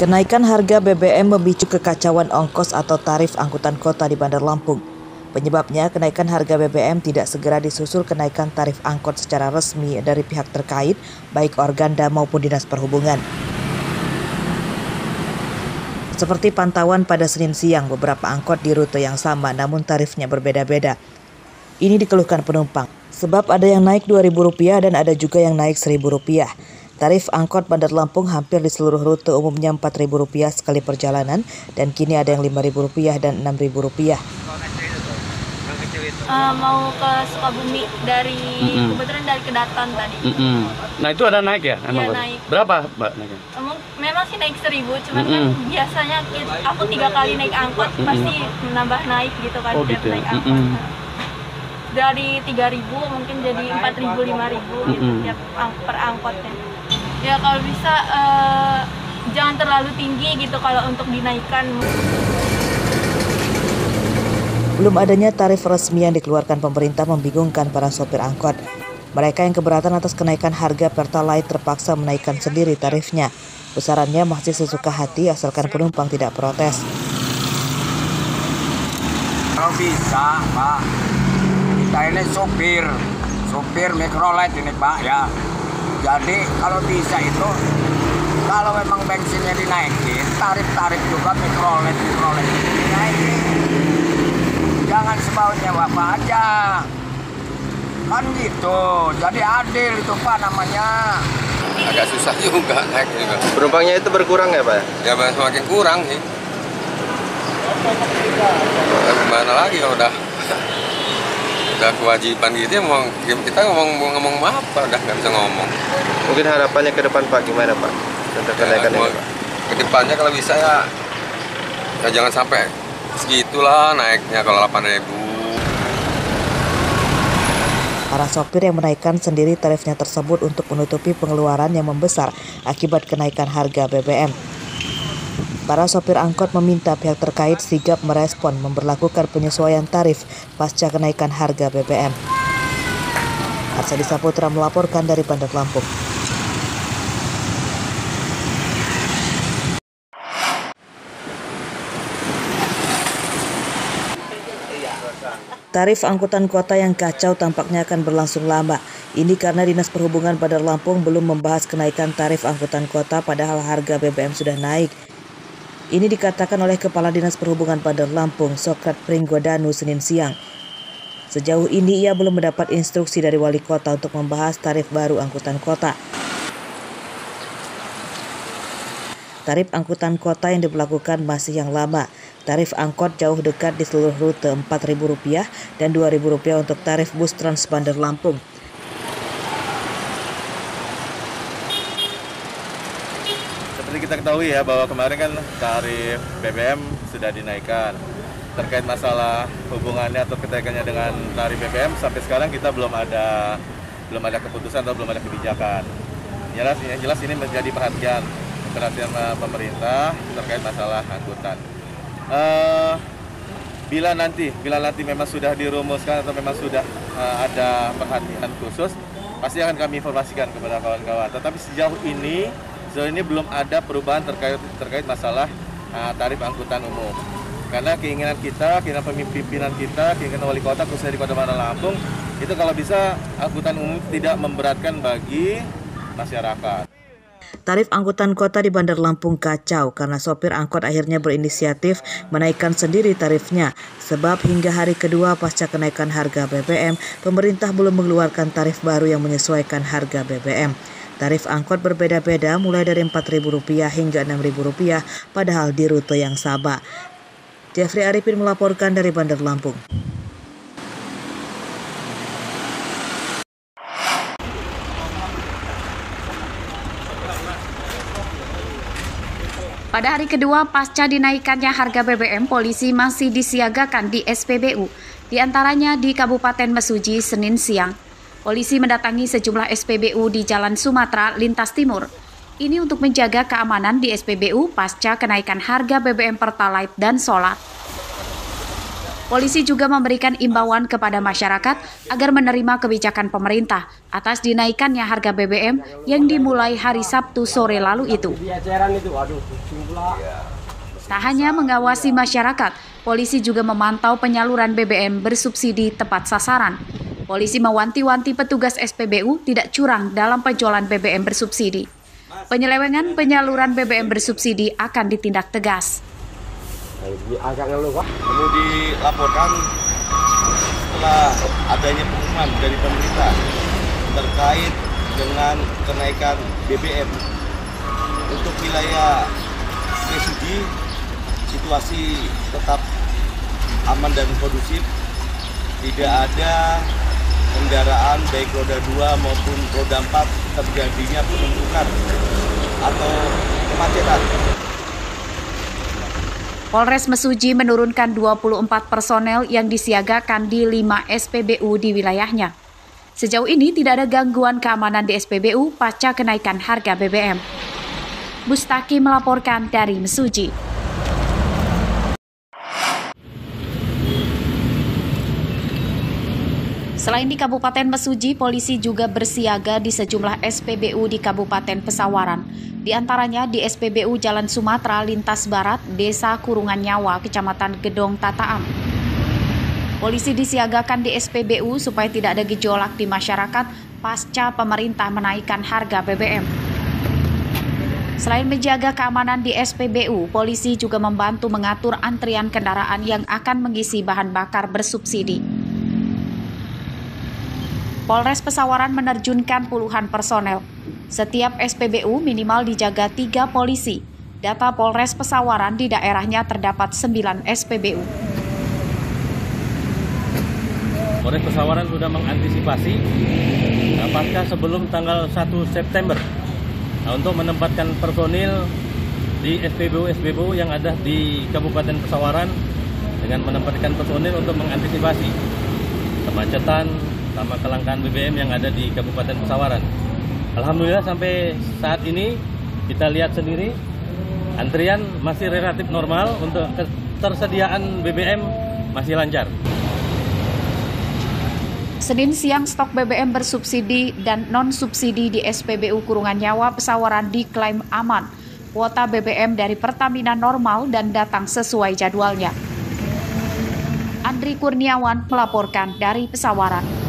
Kenaikan harga BBM memicu kekacauan ongkos atau tarif angkutan kota di Bandar Lampung. Penyebabnya, kenaikan harga BBM tidak segera disusul kenaikan tarif angkot secara resmi dari pihak terkait, baik Organda maupun Dinas Perhubungan. Seperti pantauan pada Senin siang, beberapa angkot di rute yang sama namun tarifnya berbeda-beda. Ini dikeluhkan penumpang, sebab ada yang naik Rp2.000 dan ada juga yang naik Rp1.000. Tarif angkot Bandar Lampung hampir di seluruh rute umumnya Rp4.000 sekali perjalanan dan kini ada yang Rp5.000 dan Rp6.000. Mau ke Sukabumi dari kebetulan dari Kedaton tadi. Nah itu ada naik ya? Iya naik. Berapa Mbak naiknya? Memang sih naik 1.000, cuman kan biasanya aku 3 kali naik angkot pasti menambah naik gitu kan. Oh gitu. Naik angkot. Dari 3.000 mungkin jadi 4.000, 5.000 gitu tiap per angkotnya. Ya kalau bisa jangan terlalu tinggi gitu kalau untuk dinaikkan. Belum adanya tarif resmi yang dikeluarkan pemerintah membingungkan para sopir angkot. Mereka yang keberatan atas kenaikan harga Pertalite terpaksa menaikkan sendiri tarifnya. Besarannya masih sesuka hati asalkan penumpang tidak protes. Kalau bisa, Pak, kita ini sopir Mikrolet ini, Pak, ya. Jadi kalau bisa itu, kalau memang bensinnya dinaikin, tarif juga Mikrolet dinaikin. Jangan sebaunya Bapak aja. Kan gitu, jadi adil itu Pak namanya. Agak susah juga naik juga. Penumpangnya itu berkurang ya Pak? Ya semakin kurang sih. Gimana lagi kalau udah kewajiban gitu ya, kita ngomong apa, udah nggak bisa ngomong. Mungkin harapannya ke depan Pak gimana Pak? Untuk kenaikan ini Pak? Ke depannya kalau bisa ya jangan sampai segitulah naiknya kalau 8.000. Para sopir yang menaikkan sendiri tarifnya tersebut untuk menutupi pengeluaran yang membesar akibat kenaikan harga BBM. Para sopir angkot meminta pihak terkait sigap merespon memberlakukan penyesuaian tarif pasca kenaikan harga BBM. Arsadi Saputra melaporkan dari Bandar Lampung. Tarif angkutan kota yang kacau tampaknya akan berlangsung lama. Ini karena Dinas Perhubungan Bandar Lampung belum membahas kenaikan tarif angkutan kota padahal harga BBM sudah naik. Ini dikatakan oleh Kepala Dinas Perhubungan Bandar Lampung, Sokrat Pringgodanu, Senin siang. Sejauh ini ia belum mendapat instruksi dari Wali Kota untuk membahas tarif baru angkutan kota. Tarif angkutan kota yang diberlakukan masih yang lama. Tarif angkot jauh dekat di seluruh rute Rp4.000 dan Rp2.000 untuk tarif bus Trans Bandar Lampung. Seperti kita ketahui ya bahwa kemarin kan tarif BBM sudah dinaikkan. Terkait masalah hubungannya atau keterkaitannya dengan tarif BBM sampai sekarang kita belum ada keputusan atau belum ada kebijakan. Jelas ini menjadi perhatian pemerintah terkait masalah angkutan. Bila nanti memang sudah dirumuskan atau memang sudah ada perhatian khusus, pasti akan kami informasikan kepada kawan-kawan. Tetapi sejauh ini belum ada perubahan terkait masalah tarif angkutan umum. Karena keinginan pemimpinan kita, keinginan wali kota khususnya di Kota Bandar Lampung, itu kalau bisa angkutan umum tidak memberatkan bagi masyarakat. Tarif angkutan kota di Bandar Lampung kacau karena sopir angkot akhirnya berinisiatif menaikkan sendiri tarifnya. Sebab hingga hari kedua pasca kenaikan harga BBM, pemerintah belum mengeluarkan tarif baru yang menyesuaikan harga BBM. Tarif angkot berbeda-beda mulai dari Rp4.000 hingga Rp6.000 padahal di rute yang sama. Jeffrey Arifin melaporkan dari Bandar Lampung. Pada hari kedua pasca dinaikannya harga BBM, polisi masih disiagakan di SPBU, di antaranya di Kabupaten Mesuji, Senin siang. Polisi mendatangi sejumlah SPBU di Jalan Sumatera, Lintas Timur. Ini untuk menjaga keamanan di SPBU pasca kenaikan harga BBM Pertalite dan solar. Polisi juga memberikan imbauan kepada masyarakat agar menerima kebijakan pemerintah atas dinaikannya harga BBM yang dimulai hari Sabtu sore lalu itu. Tak hanya mengawasi masyarakat, polisi juga memantau penyaluran BBM bersubsidi tepat sasaran. Polisi mewanti-wanti petugas SPBU tidak curang dalam penjualan BBM bersubsidi. Penyelewengan penyaluran BBM bersubsidi akan ditindak tegas. Perlu dilaporkan setelah adanya pengumuman dari pemerintah terkait dengan kenaikan BBM. Untuk wilayah Mesuji, situasi tetap aman dan kondusif. Tidak ada kendaraan baik roda 2 maupun roda 4 terjadinya penumpukan atau kemacetan. Polres Mesuji menurunkan 24 personel yang disiagakan di 5 SPBU di wilayahnya. Sejauh ini tidak ada gangguan keamanan di SPBU pasca kenaikan harga BBM. Bustaki melaporkan dari Mesuji. Selain di Kabupaten Mesuji, polisi juga bersiaga di sejumlah SPBU di Kabupaten Pesawaran. Di antaranya di SPBU Jalan Sumatera Lintas Barat, Desa Kurungan Nyawa, Kecamatan Gedong Tataam. Polisi disiagakan di SPBU supaya tidak ada gejolak di masyarakat pasca pemerintah menaikkan harga BBM. Selain menjaga keamanan di SPBU, polisi juga membantu mengatur antrian kendaraan yang akan mengisi bahan bakar bersubsidi. Polres Pesawaran menerjunkan puluhan personel. Setiap SPBU minimal dijaga 3 polisi. Data Polres Pesawaran di daerahnya terdapat 9 SPBU. Polres Pesawaran sudah mengantisipasi pasca sebelum tanggal 1 September untuk menempatkan personil di SPBU yang ada di Kabupaten Pesawaran dengan menempatkan personil untuk mengantisipasi kemacetan sama kelangkaan BBM yang ada di Kabupaten Pesawaran. Alhamdulillah sampai saat ini kita lihat sendiri antrian masih relatif normal untuk ketersediaan BBM masih lancar. Senin siang stok BBM bersubsidi dan non-subsidi di SPBU Kurungan Nyawa Pesawaran diklaim aman. Kuota BBM dari Pertamina normal dan datang sesuai jadwalnya. Andri Kurniawan melaporkan dari Pesawaran.